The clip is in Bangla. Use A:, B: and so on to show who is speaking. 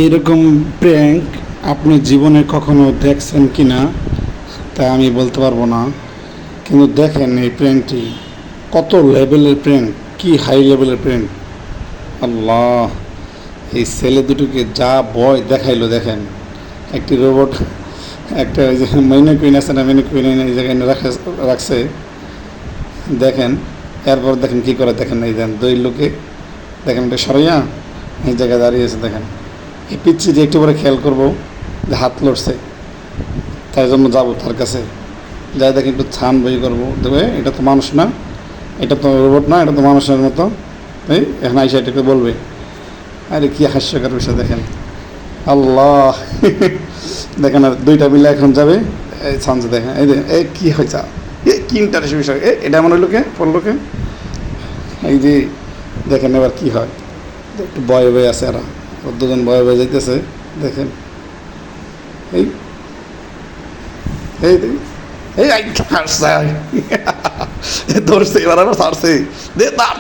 A: এইরকম প্র্যাঙ্ক আপনি জীবনে কখনো দেখছেন কি না তা আমি বলতে পারবো না, কিন্তু দেখেন এই প্র্যাঙ্কটি কত লেভেলের প্র্যাঙ্ক, কি হাই লেভেলের প্র্যাঙ্ক। আল্লাহ, এই ছেলে দুটোকে যা ভয় দেখাইলো দেখেন। একটি রোবট, একটা ওই যে মেনিকুইন আছে না, মেনিকুইন এই জায়গায় রাখছে দেখেন। এরপর দেখেন কী করে, দেখেন এই দেন দুই লোকে দেখেন এটা সরাইয়া এই জায়গায় দাঁড়িয়েছে দেখেন। এই পিচ্ছিটি একটু পরে খেয়াল করবো যে হাত লড়ছে, তাই জন্য যাবো তার কাছে, যাই দেখি একটু ছান বই করবো, দেবে এটা তো মানুষ না, এটা তো রোবট না, এটা তো মানুষের মতো। এই এখন আইসা এটাকে বলবে, আরে কী হাস্যকর বিষয় দেখেন। আল্লাহ দেখেন, আর দুইটা মিলে এখন যাবে এই ছানছে দেখেন। এই কী হয়েছে, কি ইন্টারেস্ট বিষয়, এটা এমন লোকে পড়লোকে এই যে দেখেন এবার কী হয়। একটু বয়ে বয়ে আছে, এরা দুজন বয়ে বয়ে যাইতেছে দেখেন। এই এই এই ধরছে এবার, আবার ছাড়ছে, দে তার